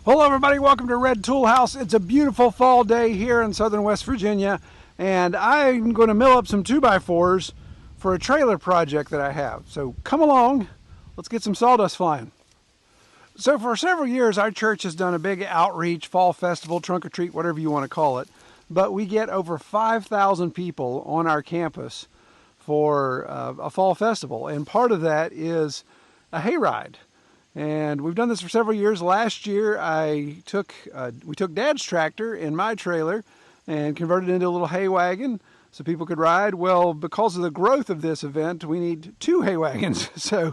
Hello everybody, welcome to Red Tool House. It's a beautiful fall day here in southern West Virginia, and I'm going to mill up some 2x4s for a trailer project that I have. So come along, let's get some sawdust flying. So for several years our church has done a big outreach, fall festival, trunk or treat, whatever you want to call it, but we get over 5,000 people on our campus for a fall festival, and part of that is a hayride. And we've done this for several years. Last year, we took Dad's tractor in my trailer and converted it into a little hay wagon so people could ride. Well, because of the growth of this event, we need 2 hay wagons. So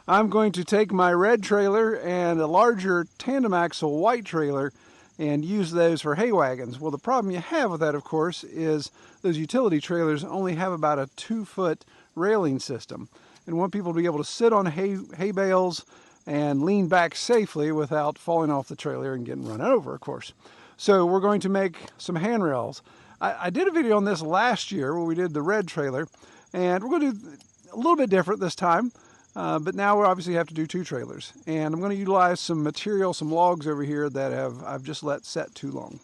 I'm going to take my red trailer and a larger tandem axle white trailer and use those for hay wagons. Well, the problem you have with that, of course, is those utility trailers only have about a 2-foot railing system. And we want people to be able to sit on hay bales and lean back safely without falling off the trailer and getting run over, of course. So we're going to make some handrails. I did a video on this last year where we did the red trailer, and we're going to do a little bit different this time, but now we obviously have to do 2 trailers. And I'm going to utilize some material, some logs over here that I've just let set too long.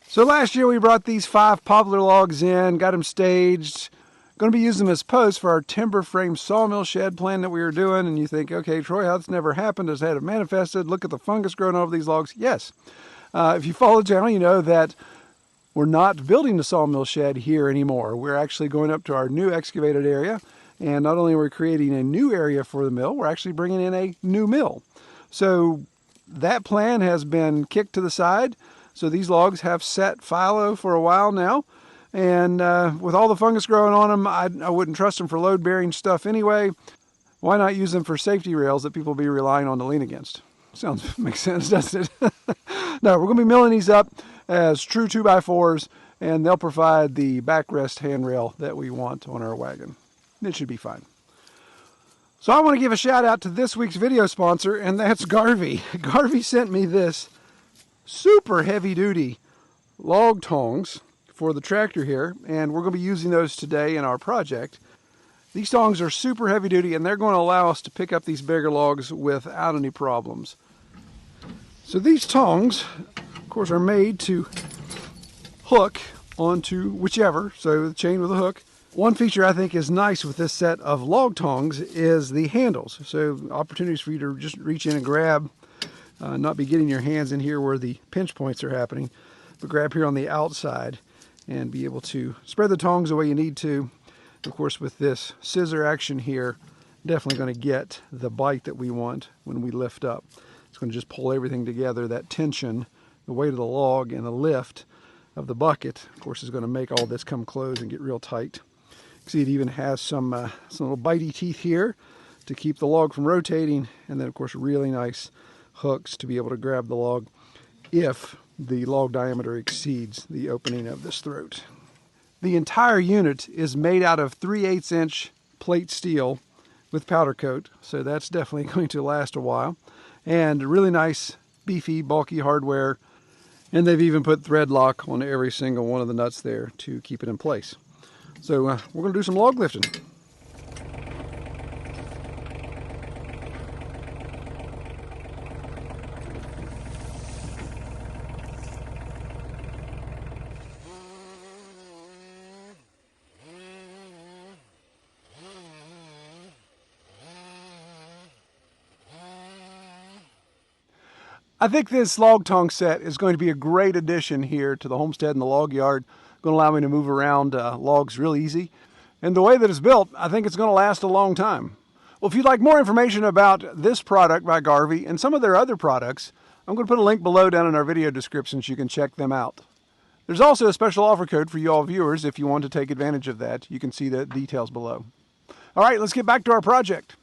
So last year we brought these 5 poplar logs in, got them staged. Going to be using them as posts for our timber frame sawmill shed plan that we were doing. And you think, okay, Troy, how that's never happened? Has it manifested? Look at the fungus growing over these logs. Yes. If you follow the channel, you know that we're not building the sawmill shed here anymore. We're actually going up to our new excavated area. And not only are we creating a new area for the mill, we're actually bringing in a new mill. So that plan has been kicked to the side. So these logs have set fallow for a while now. And with all the fungus growing on them, I wouldn't trust them for load-bearing stuff anyway. Why not use them for safety rails that people will be relying on to lean against? Makes sense, doesn't it? No, we're going to be milling these up as true 2x4s, and they'll provide the backrest handrail that we want on our wagon. It should be fine. So I want to give a shout out to this week's video sponsor, and that's Garvey. Garvey sent me this super heavy-duty log tongs for the tractor here, and we're going to be using those today in our project. These tongs are super heavy duty, and they're going to allow us to pick up these bigger logs without any problems. So these tongs, of course, are made to hook onto whichever, so the chain with a hook. One feature I think is nice with this set of log tongs is the handles. So opportunities for you to just reach in and grab, not be getting your hands in here where the pinch points are happening, but grab here on the outside and be able to spread the tongs the way you need to. Of course, with this scissor action here, definitely going to get the bite that we want when we lift up. It's going to just pull everything together. That tension, the weight of the log, and the lift of the bucket, of course, is going to make all this come close and get real tight. You see it even has some little bitey teeth here to keep the log from rotating, and then, of course, really nice hooks to be able to grab the log if the log diameter exceeds the opening of this throat. The entire unit is made out of 3/8 inch plate steel with powder coat, so that's definitely going to last a while. And really nice, beefy, bulky hardware. And they've even put thread lock on every single one of the nuts there to keep it in place. So we're going to do some log lifting. I think this log tong set is going to be a great addition here to the homestead and the log yard. Going to allow me to move around logs real easy. And the way that it's built, I think it's going to last a long time. Well, if you'd like more information about this product by Garvey and some of their other products, I'm going to put a link below down in our video description so you can check them out. There's also a special offer code for you all viewers if you want to take advantage of that. You can see the details below. All right, let's get back to our project.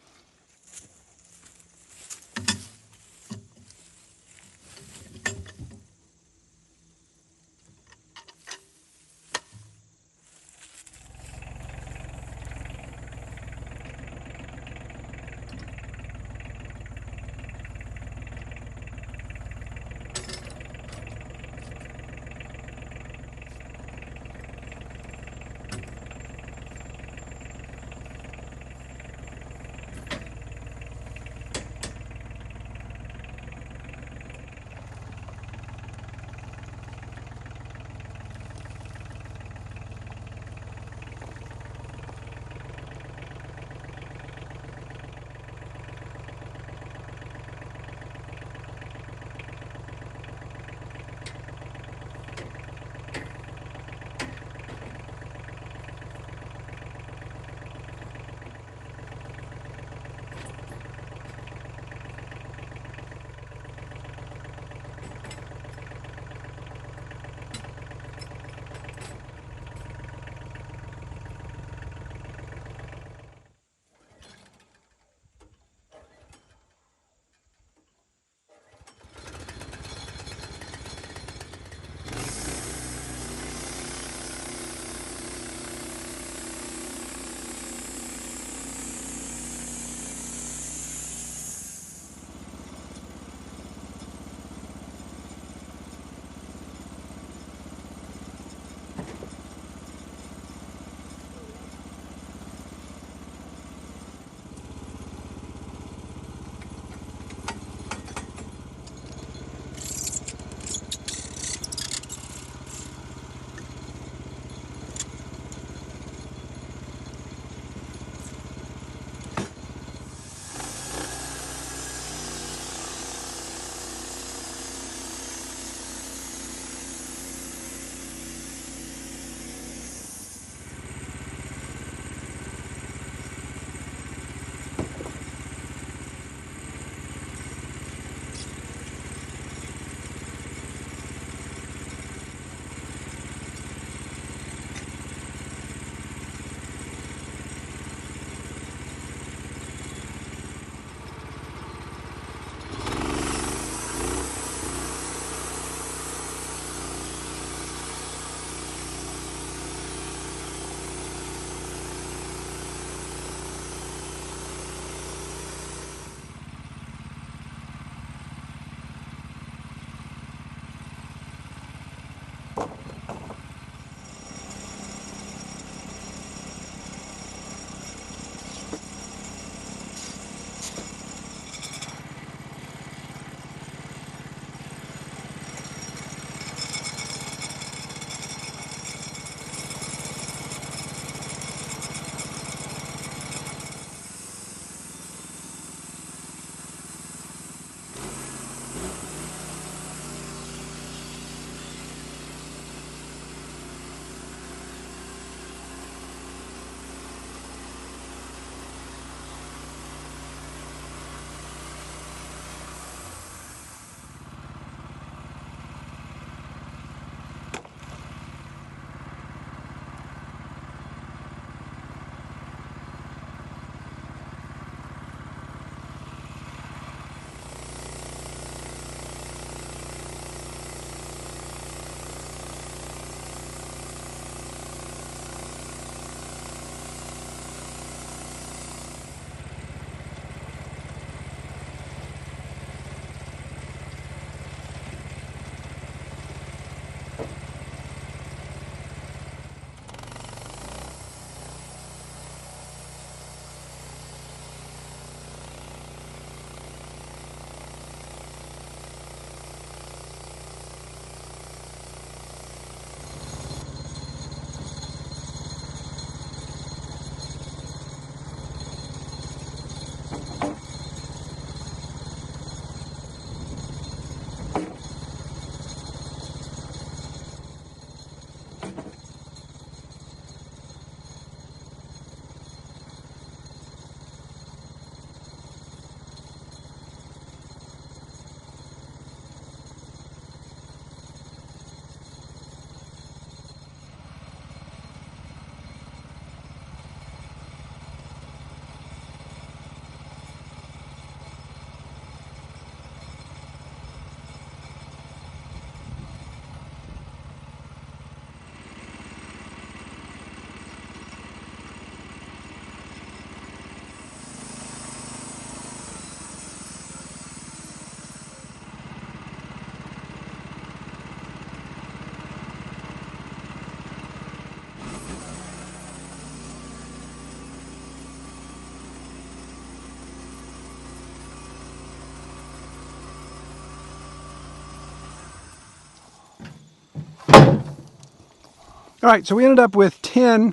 All right, so we ended up with 10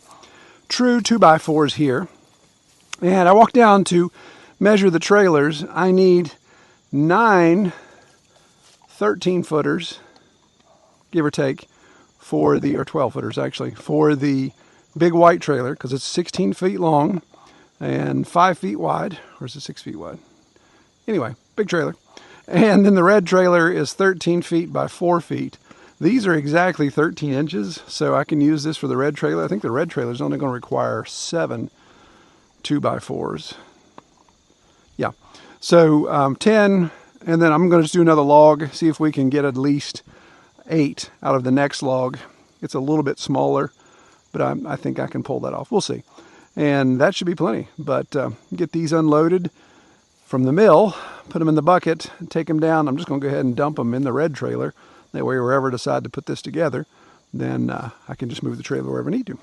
true 2x4s here. And I walked down to measure the trailers. I need 9 13-footers, give or take, or 12-footers actually, for the big white trailer, because it's 16 feet long and 5 feet wide. Or is it 6 feet wide? Anyway, big trailer. And then the red trailer is 13 feet by 4 feet. These are exactly 13 inches, so I can use this for the red trailer. I think the red trailer is only going to require 7 2x4s. Yeah, so 10, and then I'm going to just do another log, see if we can get at least 8 out of the next log. It's a little bit smaller, but I think I can pull that off. We'll see. And that should be plenty. But get these unloaded from the mill, put them in the bucket, take them down. I'm just going to go ahead and dump them in the red trailer. That way, wherever I decide to put this together, then I can just move the trailer wherever I need to.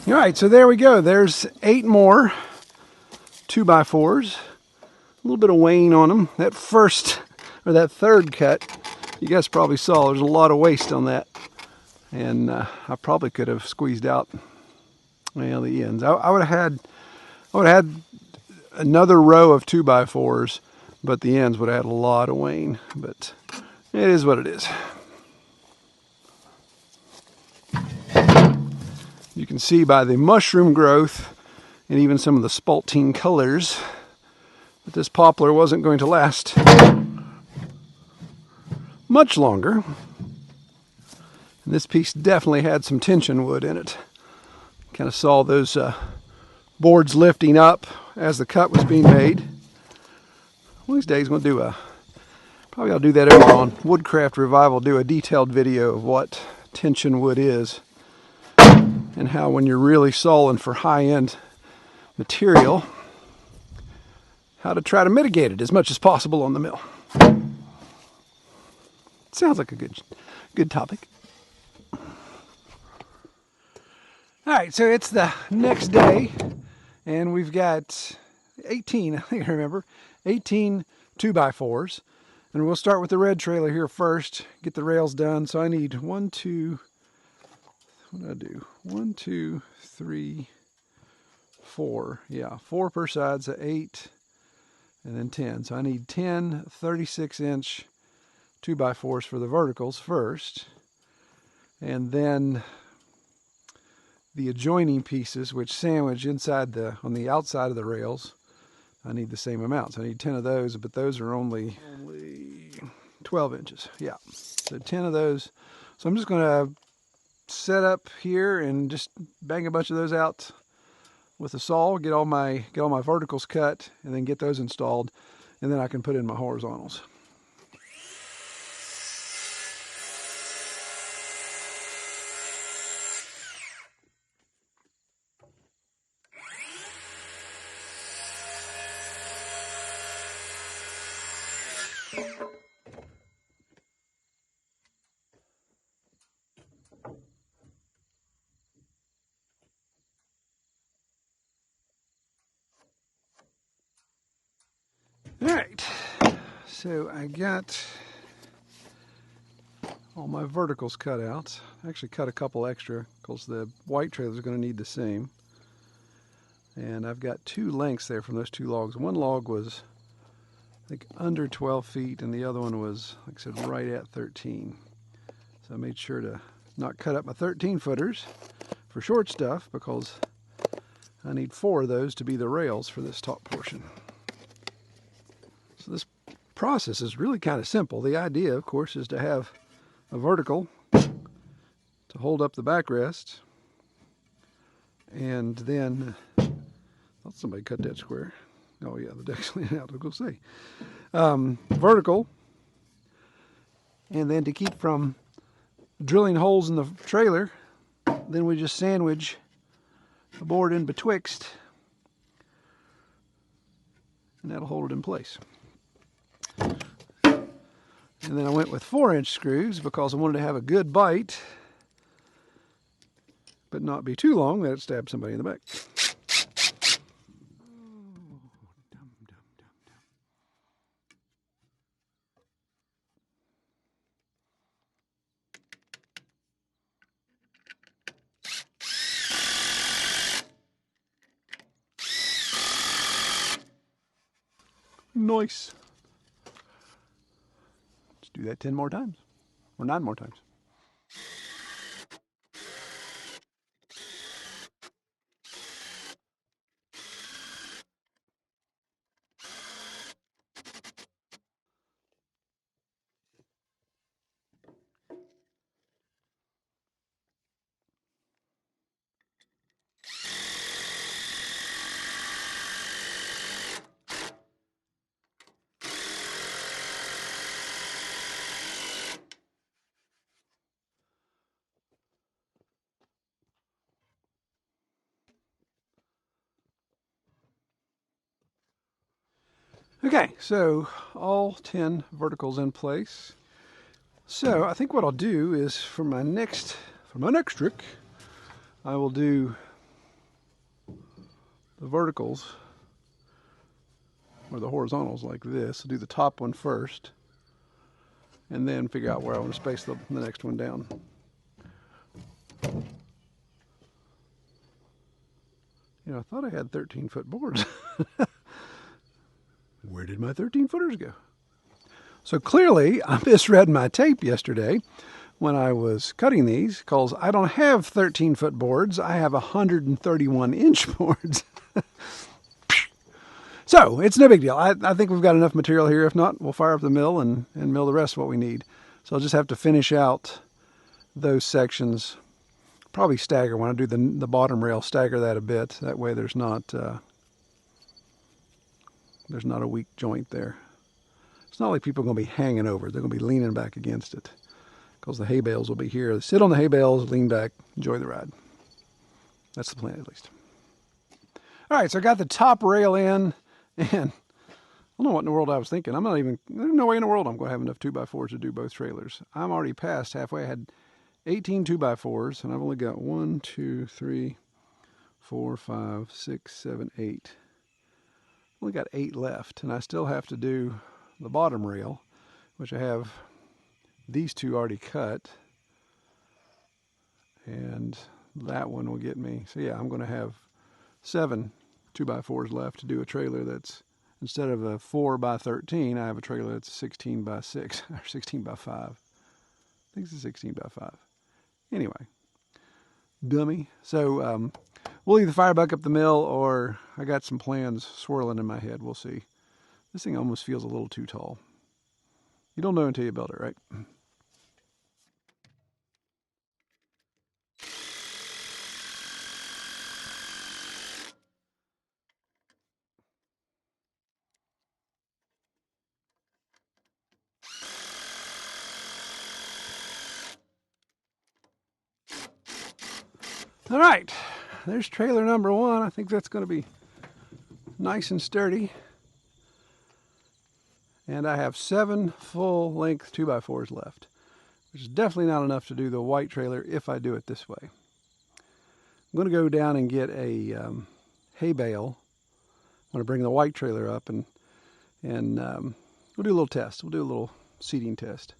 All right, so there we go. There's 8 more 2x4s. A little bit of wane on them. That third cut, you guys probably saw there's a lot of waste on that. And I probably could have squeezed out, well, the ends. I would have had another row of 2x4s, but the ends would have had a lot of wane. But it is what it is. You can see by the mushroom growth and even some of the spaltine colors that this poplar wasn't going to last much longer. And this piece definitely had some tension wood in it. Kind of saw those boards lifting up as the cut was being made. One of these days I'm going to probably I'll do that over on Woodcraft Revival, do a detailed video of what tension wood is. And how when you're really sawing for high-end material, how to try to mitigate it as much as possible on the mill. Sounds like a good topic. All right, so it's the next day, and we've got 18, I think I remember, 18 2x4s. And we'll start with the red trailer here first, get the rails done. So I need what did I do? 1, 2, 3, 4. Yeah, 4 per side, so 8, and then 10. So I need 10 36-inch 2x4s for the verticals first. And then the adjoining pieces, which sandwich on the outside of the rails, I need the same amount. So I need 10 of those, but those are only 12 inches. Yeah, so 10 of those. So I'm just going to set up here and just bang a bunch of those out with a saw, get all my verticals cut, and then get those installed, and then I can put in my horizontals. All right, so I got all my verticals cut out. I actually cut a couple extra because the white trailer is going to need the same. And I've got 2 lengths there from those 2 logs. One log was, I think, under 12 feet, and the other one was, like I said, right at 13. So I made sure to not cut up my 13-footers for short stuff because I need 4 of those to be the rails for this top portion. So this process is really kind of simple. The idea, of course, is to have a vertical to hold up the backrest, and then I thought somebody cut that square. Oh yeah, the deck's laying out. I was going to say vertical, and then to keep from drilling holes in the trailer, then we just sandwich the board in betwixt, and that'll hold it in place. And then I went with 4-inch screws because I wanted to have a good bite, but not be too long that it stabs somebody in the back. Nice. Let's do that 10 more times, or 9 more times. Okay, so all 10 verticals in place. So I think what I'll do is for my next trick, I will do the verticals or the horizontals like this. I'll do the top one first, and then figure out where I want to space the next one down. You know, I thought I had 13-foot boards. Where did my 13-footers go? So clearly, I misread my tape yesterday when I was cutting these, because I don't have 13-foot boards. I have 131-inch boards. So it's no big deal. I think we've got enough material here. If not, we'll fire up the mill and mill the rest of what we need. So I'll just have to finish out those sections. Probably stagger when I do the bottom rail, stagger that a bit. That way there's not a weak joint there. It's not like people are going to be hanging over it. They're going to be leaning back against it because the hay bales will be here. They sit on the hay bales, lean back, enjoy the ride. That's the plan, at least. All right, so I got the top rail in, and I don't know what in the world I was thinking. There's no way in the world I'm going to have enough 2x4s to do both trailers. I'm already past halfway. I had 18 2x4s, and I've only got 1, 2, 3, 4, 5, 6, 7, 8. Only got 8 left, and I still have to do the bottom rail, which I have these two already cut, and that one will get me. So yeah, I'm going to have 7 2x4s left to do a trailer that's, instead of a 4x13, I have a trailer that's 16x6 or 16x5. I think it's a 16x5. Anyway, dummy. So we'll either fire back up the mill, or I got some plans swirling in my head. We'll see. This thing almost feels a little too tall. You don't know until you build it, right? All right, there's trailer number 1. I think that's going to be nice and sturdy. And I have 7 full-length 2x4s left, which is definitely not enough to do the white trailer if I do it this way. I'm going to go down and get a hay bale. I'm going to bring the white trailer up, and we'll do a little test. We'll do a little seating test.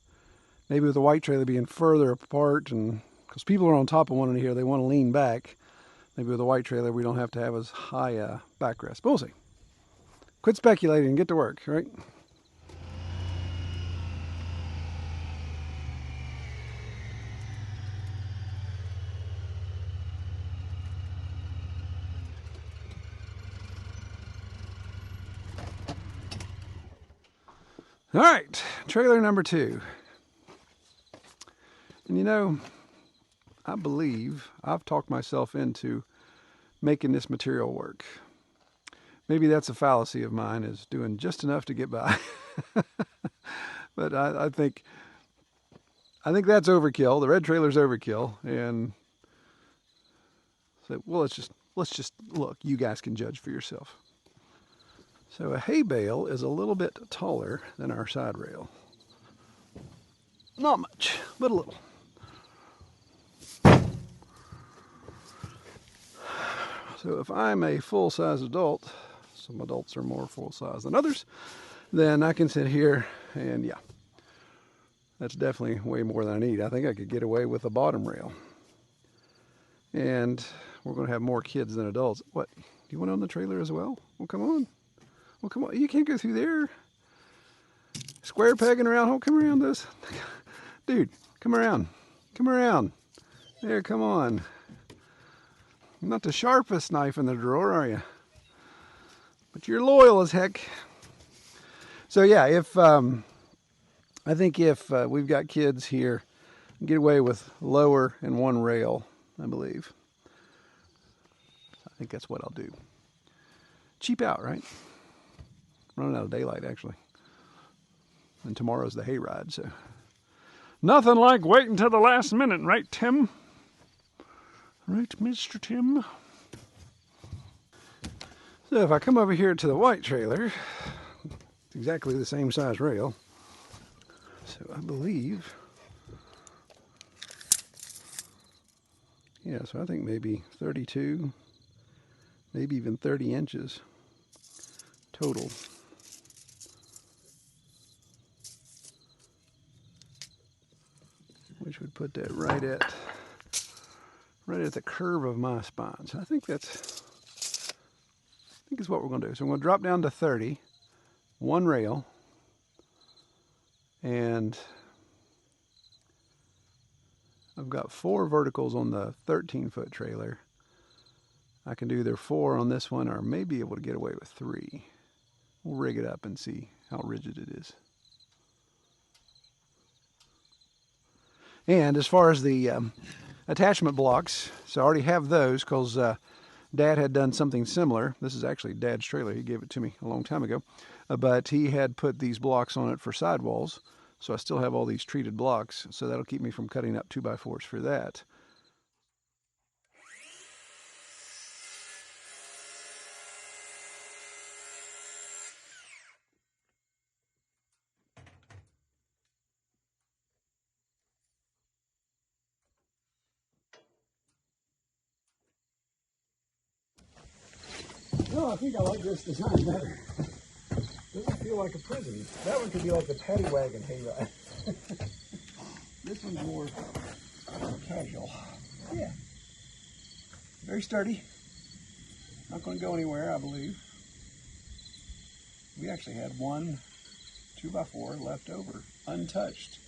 Maybe with the white trailer being further apart, and because people are on top of one in here, they want to lean back. Maybe with a white trailer, we don't have to have as high a backrest. But we'll see. Quit speculating and get to work, right? All right, trailer number 2. And you know, I believe I've talked myself into making this material work. Maybe that's a fallacy of mine, is doing just enough to get by. But I think that's overkill. The red trailer's overkill, and so well, let's just look. You guys can judge for yourself. So a hay bale is a little bit taller than our side rail. Not much, but a little. So if I'm a full-size adult, some adults are more full-size than others, then I can sit here and yeah, that's definitely way more than I need. I think I could get away with a bottom rail. And we're going to have more kids than adults. What? Do you want on the trailer as well? Well, come on. Well, come on. You can't go through there. Square pegging around. Oh, come around this. Dude, come around. Come around. There, come on. Not the sharpest knife in the drawer, are you? But you're loyal as heck. So yeah, I think if we've got kids here, get away with lower and one rail, I believe. I think that's what I'll do. Cheap out, right? Running out of daylight, actually. And tomorrow's the hayride, so. Nothing like waiting till the last minute, right, Tim? Right, Mr. Tim? So if I come over here to the white trailer, it's exactly the same size rail. So I believe, yeah, so I think maybe 32, maybe even 30 inches total. Which would put that right at the curve of my spine. So I think that's what we're going to do. So I'm going to drop down to 30, one rail, and I've got 4 verticals on the 13-foot trailer. I can do either 4 on this one, or may be able to get away with 3. We'll rig it up and see how rigid it is. And as far as the attachment blocks, so I already have those because Dad had done something similar. This is actually Dad's trailer. He gave it to me a long time ago. But he had put these blocks on it for sidewalls. So I still have all these treated blocks. So that'll keep me from cutting up 2x4s for that. No, I think I like this design better. feel like a prison. That one could be like the paddy wagon hayride. This one's more casual. Yeah. Very sturdy. Not going to go anywhere, I believe. We actually had one 2x4 left over, untouched,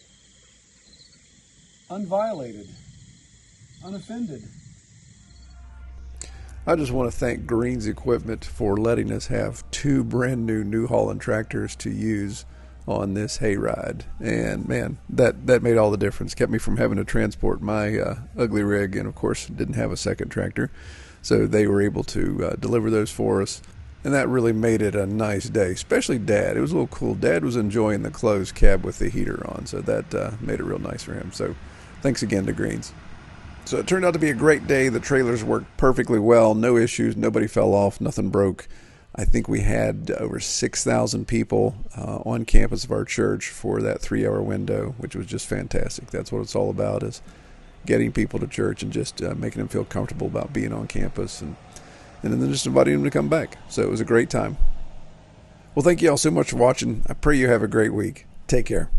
unviolated, unoffended. I just want to thank Green's Equipment for letting us have 2 brand new New Holland tractors to use on this hayride. And man, that made all the difference. Kept me from having to transport my ugly rig, and of course didn't have a second tractor. So they were able to deliver those for us. And that really made it a nice day, especially Dad. It was a little cool. Dad was enjoying the closed cab with the heater on, so that made it real nice for him. So thanks again to Greens. So it turned out to be a great day. The trailers worked perfectly well. No issues. Nobody fell off. Nothing broke. I think we had over 6,000 people on campus of our church for that 3-hour window, which was just fantastic. That's what it's all about, is getting people to church and just making them feel comfortable about being on campus, and then just inviting them to come back. So it was a great time. Well, thank you all so much for watching. I pray you have a great week. Take care.